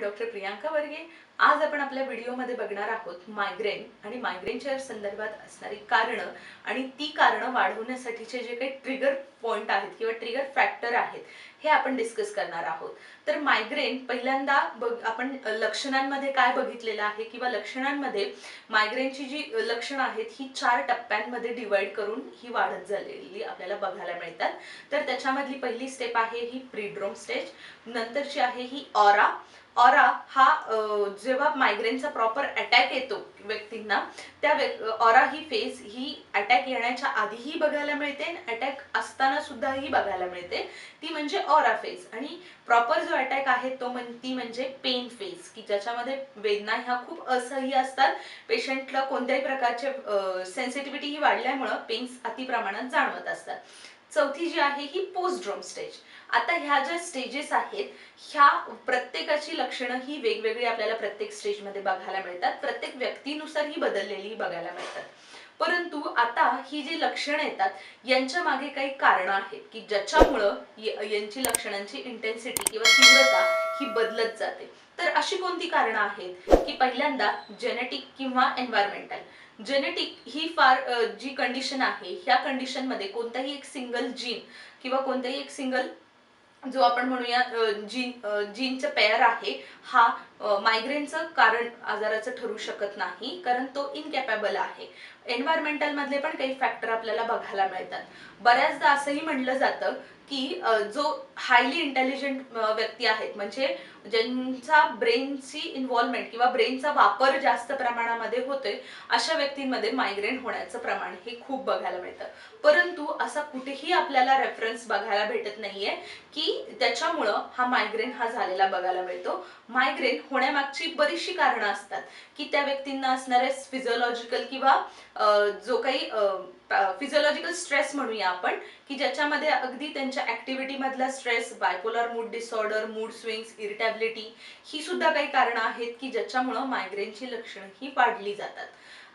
Doctor Priyanka वर्गे। आज आपण आपल्या व्हिडिओमध्ये बघणार आहोत मायग्रेन आणि मायग्रेनच्या संदर्भात असणारी कारणं आणि ती कारणं वाढवण्यासाठीचे जे काही ट्रिगर पॉइंट आहेत किंवा ट्रिगर फॅक्टर आहेत हे आपण डिस्कस करणार आहोत। तर मायग्रेन पहिल्यांदा आपण लक्षणांमध्ये काय बघितलेलं आहे किंवा लक्षणांमध्ये मायग्रेनची जी लक्षणं आहेत ही 4 टप्प्यांमध्ये डिवाइड करून ही वाढत झालेली आपल्याला बघायला मिळतात। तर त्याच्यामधली पहिली स्टेप आहे ही प्रीड्रोम स्टेज, नंतरची आहे ही ऑरा। ऑरा हा जेव्हा मायग्रेनचा प्रॉपर अटॅक येतो व्यक्तींना, त्या ऑरा ही फेज ही अटॅक येण्याच्या आधीही बघायला मिळते, अटॅक असताना सुद्धा ही बघायला मिळते, ती म्हणजे ऑरा फेज। आणि प्रॉपर जो अटॅक आहे ती म्हणजे पेन फेज, की ज्याच्यामध्ये वेदना ह्या खूप असह्य असतात, पेशंटला कोणत्याही प्रकारचे सेन्सिटिव्हिटी ही वाढल्यामुळे पेन्स अति प्रमाणात जाणवत असतात। चौथी जी आहे ही पोस्टड्रोम स्टेज। आता ह्या ज्या स्टेजेस आहेत ह्या प्रत्येकाची लक्षणं ही वेगवेगळी आपल्याला प्रत्येक स्टेजमध्ये बघायला मिळतात, प्रत्येक व्यक्तीनुसार ही बदललेली बघायला मिळतात। परंतु आता ही जी लक्षणं येतात यांच्या मागे काही कारणं आहेत की ज्याच्यामुळं यांची लक्षणांची इंटेन्सिटी किंवा तीव्रता ही बदलत जाते। तर अशी कोणती कारणं आहेत की पहिल्यांदा जेनेटिक किंवा एन्व्हायरमेंटल। जेनेटिक ही फार जी कंडिशन आहे ह्या कंडिशन मध्ये कोणताही एक सिंगल जीन किंवा कोणताही एक सिंगल जो आपण म्हणूया जीनचं पेअर आहे हा मायग्रेनचं कारण आजाराचं ठरू शकत नाही, कारण तो इनकॅपेबल आहे। एन्व्हायरमेंटल मधले पण काही फॅक्टर आपल्याला बघायला मिळतात। बऱ्याचदा असंही म्हणलं जातं की जो हायली इंटेलिजंट व्यक्ती आहेत, म्हणजे ज्यांचा ब्रेनची इन्व्हॉल्वमेंट किंवा ब्रेनचा वापर जास्त प्रमाणामध्ये होतोय, अशा व्यक्तींमध्ये मायग्रेन होण्याचं प्रमाण हे खूप बघायला मिळतं। परंतु असा कुठेही आपल्याला रेफरन्स बघायला भेटत नाहीये की त्याच्यामुळं हा मायग्रेन हा झालेला बघायला मिळतो। मायग्रेन होण्यामागची बरीचशी कारणं असतात की त्या व्यक्तींना असणारे फिजिओलॉजिकल किंवा जो काही फिजिओलॉजिकल स्ट्रेस म्हणूया आपण, की ज्याच्यामध्ये अगदी त्यांच्या ऍक्टिव्हिटी मधला stress, bipolar mood disorder, mood swings, irritability ही सुद्धा काही कारणं आहेत की ज्याच्यामुळं मायग्रेनची लक्षणं ही वाढली जातात।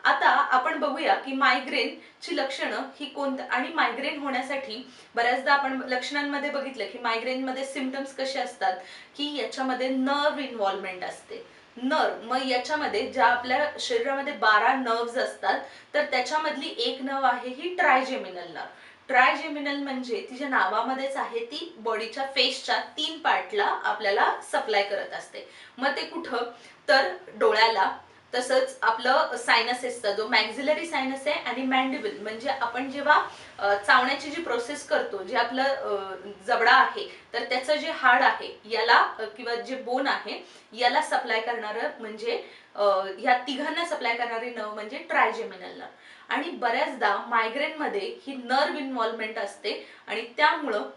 आता आपण बघूया की मायग्रेनची लक्षणं ही कोणती, आणि मायग्रेन होण्यासाठी बऱ्याचदा आपण लक्षणांमध्ये बघितलं की मायग्रेनमध्ये सिम्पटम्स कसे असतात की याच्यामध्ये नर्व इन्व्हॉल्वमेंट असते। नर्व, मग याच्यामध्ये ज्या आपल्या शरीरामध्ये 12 नर्व्स असतात तर त्याच्यामधली एक नर्व आहे ही ट्रायजेमिनल नर्व। ट्रायजेमिनल म्हणजे तिच्या नावामध्येच आहे, ती बॉडीच्या फेसच्या 3 पार्टला आपल्याला सप्लाय करत असते। मग ते कुठं, तर डोळ्याला, तसंच आपलं सायनसेसचा जो मॅक्झिलरी सायनस आहे आणि मॅन्डिबल म्हणजे आपण जेव्हा चावण्याची जी प्रोसेस करतो, जे आपलं जबडा आहे तर त्याचं जे हाड आहे याला किंवा जे बोन आहे याला सप्लाय करणारं म्हणजे ह्या तिघांना सप्लाय करणारी नर्व म्हणजे ट्रायजेमिनल नर्व। आणि बऱ्याचदा मायग्रेनमध्ये ही नर्व इन्व्हॉल्वमेंट असते आणि त्यामुळं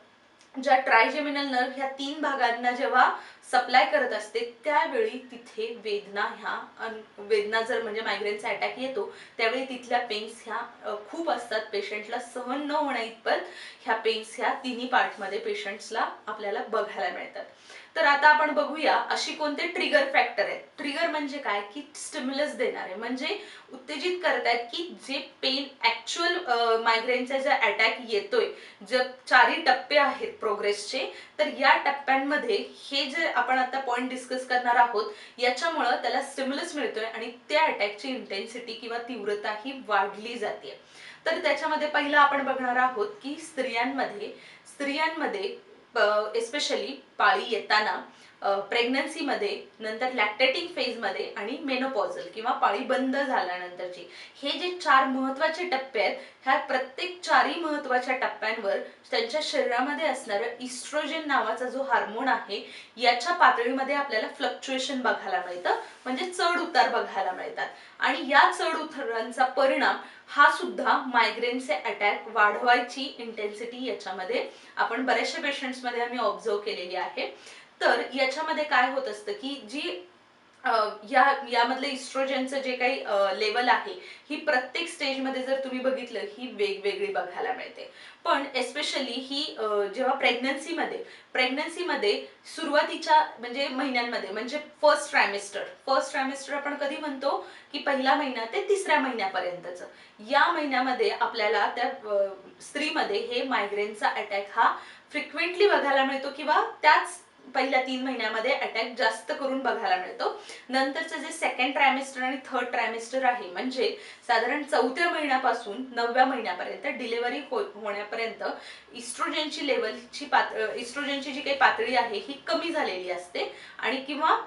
ज्या ट्रायजेमिनल नर्व ह्या 3 भागांना जेव्हा सप्लाय करत असते त्यावेळी तिथे वेदना जर म्हणजे मायग्रेनचा अटॅक येतो त्यावेळी तिथल्या पेन्स ह्या खूप असतात, पेशंटला सहन न होण्या इतपत ह्या पेन्स ह्या तिन्ही पार्टमध्ये पेशंट्सला आपल्याला बघायला मिळतात। तर आता आपण बघूया अशी कोणते ट्रिगर फॅक्टर आहेत। ट्रिगर म्हणजे काय की स्टिम्युलस देणारे, म्हणजे उत्तेजित करतायत की जे पेन ऍक्च्युअल मायग्रेनचा जो अटॅक येतोय, जे 4 टप्पे आहेत प्रोग्रेसचे, तर या टप्प्यांमध्ये हे जे आपण आता पॉइंट डिस्कस करणार आहोत याच्यामुळे त्याला स्टिम्युलस मिळतोय आणि त्या अटॅकची इंटेन्सिटी किंवा तीव्रता ही वाढली जाते। तर त्याच्यामध्ये पहिला आपण बघणार आहोत की स्त्रियांमध्ये एस्पेशली पाळी येताना, प्रेग्नन्सीमध्ये, नंतर लॅक्टेटिंग फेजमध्ये आणि मेनोपॉझल किंवा पाळी बंद झाल्यानंतरची, हे जे 4 महत्त्वाचे टप्पे आहेत, ह्या प्रत्येक 4ही महत्त्वाच्या टप्प्यांवर त्यांच्या शरीरामध्ये असणारं इस्ट्रोजन नावाचा जो हार्मोन आहे याच्या पातळीमध्ये आपल्याला फ्लक्च्युएशन बघायला मिळतं, म्हणजे चढ उतार बघायला मिळतात। आणि या चढ उतारांचा परिणाम हा सुद्धा मायग्रेनचे अटॅक वाढवायची इंटेन्सिटी याच्यामध्ये आपण बऱ्याचशा पेशंट्समध्ये आम्ही ऑब्झर्व केलेली आहे। तर याच्यामध्ये काय होत असतं की जी यामधले इस्ट्रोजनचं जे काही लेवल आहे ही प्रत्येक स्टेजमध्ये जर तुम्ही बघितलं ही वेगवेगळी बघायला मिळते। पण एस्पेशली ही जेव्हा प्रेग्नन्सीमध्ये सुरुवातीच्या म्हणजे महिन्यांमध्ये, म्हणजे फर्स्ट ट्रायमेस्टर आपण कधी म्हणतो की पहिला महिना ते 3ऱ्या महिन्यापर्यंतचं, या महिन्यामध्ये आपल्याला त्या स्त्रीमध्ये हे मायग्रेनचा अटॅक हा फ्रिक्वेंटली बघायला मिळतो किंवा त्याच पहिल्या 3 महिन्यामध्ये अटॅक जास्त करून बघायला मिळतो. नंतरचं जे सेकंड ट्रायमेस्टर आणि थर्ड ट्रायमेस्टर आहे, म्हणजे साधारण 4थ्या महिन्यापासून 9व्या महिन्यापर्यंत डिलिव्हरी होण्यापर्यंत इस्ट्रोजनची लेवलची इस्ट्रोजनची जी काही पातळी आहे ही कमी झालेली असते आणि किंवा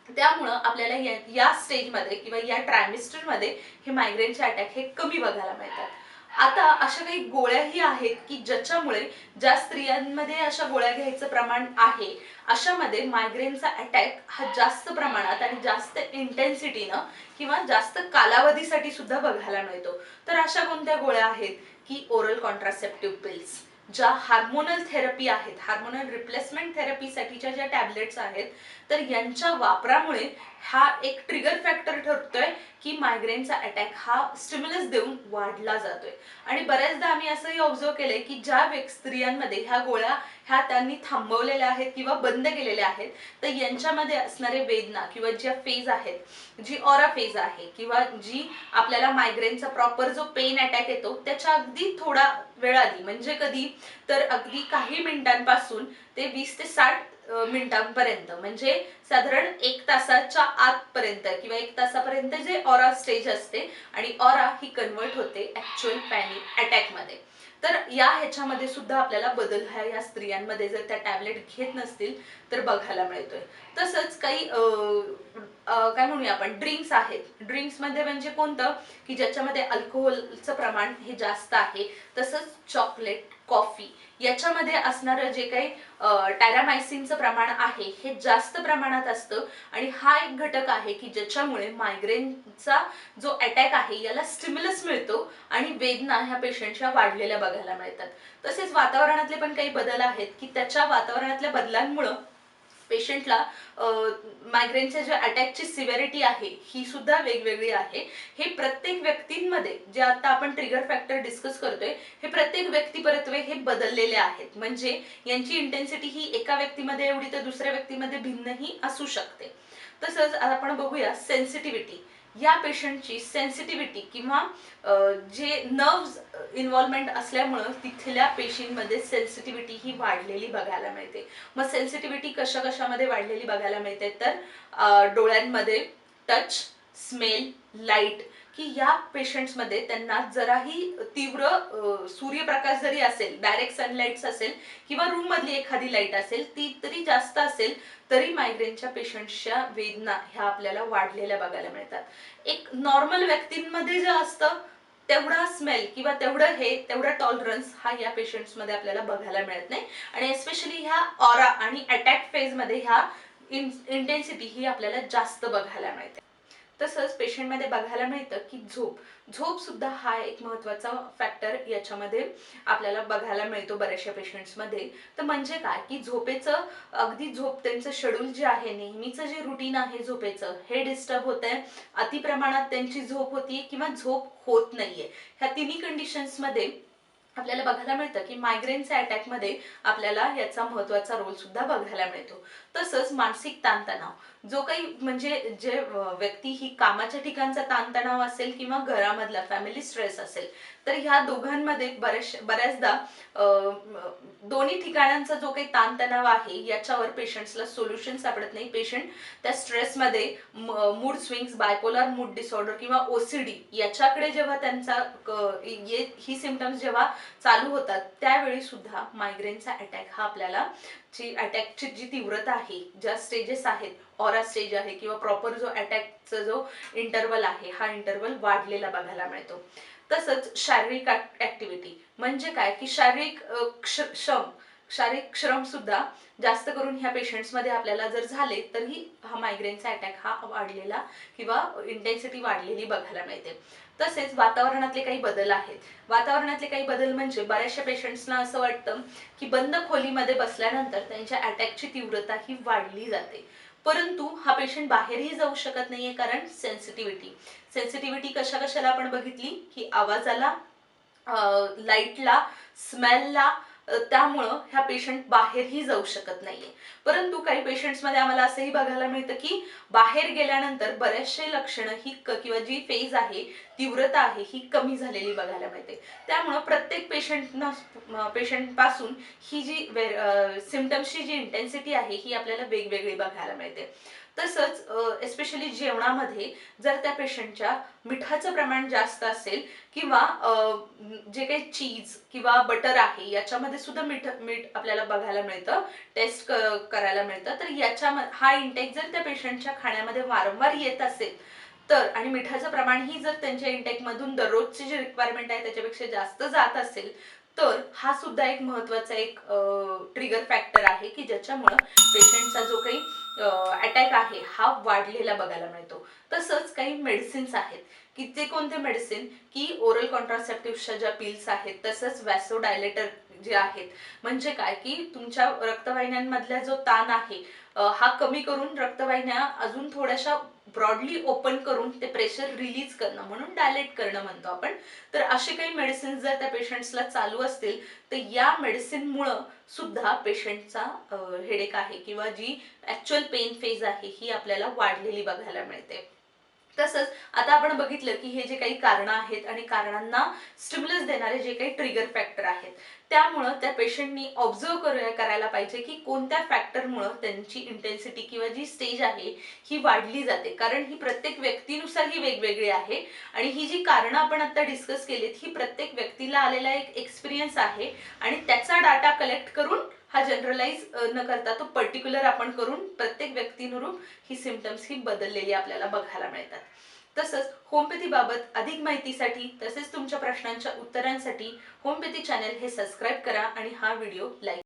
त्यामुळं आपल्याला या स्टेजमध्ये किंवा या ट्रायमेस्टरमध्ये हे मायग्रेनचे अटॅक हे कमी बघायला मिळतात. आता अशा काही गोळ्याही आहेत की ज्याच्यामुळे ज्या स्त्रियांमध्ये अशा गोळ्या घ्यायचं प्रमाण आहे अशामध्ये मायग्रेनचा अटॅक हा जास्त प्रमाणात आणि जास्त इंटेन्सिटीनं किंवा जास्त कालावधीसाठी सुद्धा बघायला मिळतो. तर अशा कोणत्या गोळ्या आहेत की ओरल कॉन्ट्रासेप्टिव्ह पिल्स, ज्या हार्मोनल थेरपी आहेत, हार्मोनल रिप्लेसमेंट थेरपीसाठीच्या ज्या टॅबलेट्स आहेत, तर यांच्या वापरामुळे हा एक ट्रिगर फॅक्टर ठरतोय की मायग्रेनचा अटॅक हा स्टिम्युलस देऊन वाढला जातोय. आणि बऱ्याचदा आम्ही असंही ऑब्झर्व केलंय की ज्या स्त्रियांमध्ये ह्या गोळ्या ह्या त्यांनी थांबवलेल्या आहेत किंवा बंद केलेल्या आहेत, तर यांच्यामध्ये असणारे वेदना किंवा ज्या फेज आहेत, जी ऑरा फेज आहे किंवा जी आपल्याला मायग्रेनचा प्रॉपर जो पेन अटॅक येतो त्याच्या अगदी थोडा वेळ आधी, म्हणजे कधी तर अगदी काही मिनिटांपासून ते 20 ते 60 मिनिटांपर्यंत, म्हणजे साधारण 1 तासाच्या आतपर्यंत किंवा 1 तासापर्यंत जे ऑरा स्टेज असते आणि ऑरा ही कन्वर्ट होते ऍक्च्युअल पॅनिक अटॅक मध्ये. तर ह्याच्यामध्ये सुद्धा आपल्याला बदल या स्त्रियांमध्ये जर त्या टॅबलेट घेत नसतील तर बघायला मिळतोय. तसंच काही काय म्हणूया आपण ड्रिंक्स आहेत. ड्रिंक्स मध्ये म्हणजे कोणतं की ज्याच्यामध्ये अल्कोहोलचं प्रमाण हे जास्त आहे. तसंच चॉकलेट, कॉफी याच्यामध्ये असणारं जे काही टॅरामायसिनचं प्रमाण आहे हे जास्त प्रमाणात असतं आणि हा एक घटक आहे की ज्याच्यामुळे मायग्रेनचा जो अटॅक आहे याला स्टिम्युलस मिळतो आणि वेदना ह्या पेशंटच्या वाढलेल्या बघायला मिळतात. तसेच वातावरणातले पण काही बदल आहेत की त्याच्या वातावरणातल्या बदलांमुळे पेशंटला मायग्रेनच्या ज्या अटॅकची सिव्हिरिटी आहे ही सुद्धा वेगवेगळी आहे. हे प्रत्येक व्यक्तींमध्ये जे आता आपण ट्रिगर फॅक्टर डिस्कस करतोय हे प्रत्येक व्यक्तिपरत्वे हे बदललेले आहेत, म्हणजे यांची इंटेन्सिटी ही एका व्यक्तीमध्ये एवढी तर दुसऱ्या व्यक्तीमध्ये भिन्नही असू शकते. तसंच आपण बघूया सेन्सिटिव्हिटी. या पेशंटची सेन्सिटिव्हिटी किंवा जे नर्व्स इन्व्हॉल्वमेंट असल्यामुळं तिथल्या पेशींमध्ये सेन्सिटिव्हिटी ही वाढलेली बघायला मिळते. मग सेन्सिटिव्हिटी कशामध्ये वाढलेली बघायला मिळते तर डोळ्यांमध्ये, टच, स्मेल, लाईट, की या पेशंट्समध्ये त्यांना जराही तीव्र सूर्यप्रकाश जरी असेल, डायरेक्ट सनलाईट असेल किंवा रूम मधली एखादी लाईट असेल ती तरी जास्त असेल तरी मायग्रेनच्या पेशंट्सच्या वेदना ह्या आपल्याला वाढलेल्या बघायला मिळतात. एक नॉर्मल व्यक्तींमध्ये जे असतं तेवढा स्मेल किंवा तेवढा टॉलरन्स हा या पेशंट्समध्ये आपल्याला बघायला मिळत नाही आणि एस्पेशली ह्या ऑरा आणि अटॅक फेज मध्ये ह्या इंटेन्सिटी ही आपल्याला जास्त बघायला मिळते. तसंच पेशंटमध्ये बघायला मिळतं की झोप सुद्धा हा एक महत्त्वाचा फॅक्टर याच्यामध्ये आपल्याला बघायला मिळतो बऱ्याचशा पेशंट्समध्ये. तर म्हणजे काय की झोपेचं अगदी त्यांचं शेड्यूल जे आहे, नेहमीचं जे रुटीन आहे झोपेचं हे डिस्टर्ब होत आहे, अति प्रमाणात त्यांची झोप होतीये किंवा झोप होत नाहीये. ह्या तिन्ही कंडिशन्समध्ये आपल्याला बघायला मिळतं की मायग्रेनच्या अटॅकमध्ये आपल्याला याचा महत्त्वाचा रोल सुद्धा बघायला मिळतो. तसंच मानसिक ताणतणाव, जो काही म्हणजे जे व्यक्ती ही कामाच्या ठिकाणचा ताणतणाव असेल किंवा घरामधला फॅमिली स्ट्रेस असेल, तर ह्या दोघांमध्ये बऱ्याचदा दोन्ही ठिकाणांचा जो काही ताणतणाव आहे याच्यावर पेशंट्सला सोल्युशन सापडत नाही. पेशंट त्या स्ट्रेसमध्ये mood swings, bipolar mood disorder किंवा ओसीडी याच्याकडे जेव्हा त्यांचा ही सिम्पटम्स जेव्हा चालू होतात त्यावेळी सुद्धा मायग्रेनचा अटॅक हा आपल्याला अटॅकची जी तीव्रता आहे, ज्या स्टेजेस आहेत, ऑरा स्टेज आहे किंवा प्रॉपर जो अटॅकचा जो इंटरवल आहे हा इंटरवल वाढलेला बघायला मिळतो. तसंच शारीरिक ऍक्टिव्हिटी म्हणजे काय की शारीरिक श्रम सुद्धा जास्त करून ह्या पेशंट्समध्ये आपल्याला जर झाले तरी हा मायग्रेनचा अटॅक हा वाढलेला किंवा इंटेन्सिटी वाढलेली बघायला मिळते. तसेच वातावरणातले काही बदल आहेत. वातावरणातले काही बदल म्हणजे बऱ्याचशा पेशंट्सना असं वाटतं की बंद खोलीमध्ये बसल्यानंतर त्यांच्या अटॅकची तीव्रता ही वाढली जाते, परंतु हा पेशंट बाहेरही जाऊ शकत नाहीये कारण सेन्सिटिव्हिटी कशाला आपण बघितली की आवाजाला, लाईटला, स्मेलला त्यामुळं ह्या पेशंट बाहेरही जाऊ शकत नाहीये. परंतु काही पेशंट्समध्ये आम्हाला असंही बघायला मिळतं की बाहेर गेल्यानंतर बरेचसे लक्षणं ही किंवा जी फेज आहे, तीव्रता आहे, ही कमी झालेली बघायला मिळते. त्यामुळं प्रत्येक पेशंट पासून ही जी सिम्पटम्सची जी इंटेन्सिटी आहे ही आपल्याला वेगवेगळी बघायला मिळते. तसंच एस्पेशली जेवणामध्ये जर त्या पेशंटच्या मिठाचं प्रमाण जास्त असेल किंवा जे काही चीज किंवा बटर आहे याच्यामध्ये सुद्धा मीठ आपल्याला बघायला मिळतं, टेस्ट करायला मिळतं. तर हा इंटेक जर त्या पेशंटच्या खाण्यामध्ये वारंवार येत असेल तर आणि मिठाचं प्रमाणही जर त्यांच्या इंटेकमधून दररोजची जी रिक्वायरमेंट आहे त्याच्यापेक्षा जास्त जात असेल तर हा सुद्धा एक महत्वाचा एक ट्रिगर फॅक्टर आहे की ज्याच्यामुळं पेशंटचा जो काही अटॅक आहे हा वाढलेला बघायला मिळतो. तसंच काही मेडिसिन्स आहेत की ते कोणते मेडिसिन की ओरल कॉन्ट्रासेप्टिव्हच्या ज्या पिल्स आहेत, तसंच वॅसोडायलेटर जे आहेत. म्हणजे काय की तुमच्या रक्तवाहिन्यांमधला जो ताण आहे हा कमी करून रक्तवाहिन्या अजून थोड्याशा ब्रॉडली ओपन करून ते प्रेशर रिलीज करणं, म्हणून डायलेट करणं म्हणतो आपण. तर असे काही मेडिसिन जर त्या पेशंट्सला चालू असतील तर या मेडिसिनमुळं सुद्धा पेशंटचा हेडेक आहे किंवा जी ऍक्च्युअल पेन फेज आहे ही आपल्याला वाढलेली बघायला मिळते. तसंच आता आपण बघितलं की हे जे काही कारणं आहेत आणि कारणांना स्टिम्युलस देणारे जे काही ट्रिगर फॅक्टर आहेत त्यामुळं त्या पेशंटनी ऑब्झर्व करायला पाहिजे की कोणत्या फॅक्टरमुळं त्यांची इंटेन्सिटी किंवा जी स्टेज आहे ही वाढली जाते. कारण ही प्रत्येक व्यक्तीनुसार ही वेगवेगळी आहे आणि ही जी कारणं आपण आता डिस्कस केलीत ही प्रत्येक व्यक्तीला आलेला एक एक्सपिरियन्स आहे आणि त्याचा डाटा कलेक्ट करून हा जनरलाइज न करता तो पर्टिक्युलर आपण करून प्रत्येक व्यक्तीनुरूप ही सिम्पटम्स ही बदललेली आपल्याला बघायला मिळतात. तसंच होमिओपॅथी बाबत अधिक माहितीसाठी तसेच तुमच्या प्रश्नांच्या उत्तरांसाठी होमिओपॅथी चॅनल हे सबस्क्राईब करा आणि हा व्हिडिओ लाईक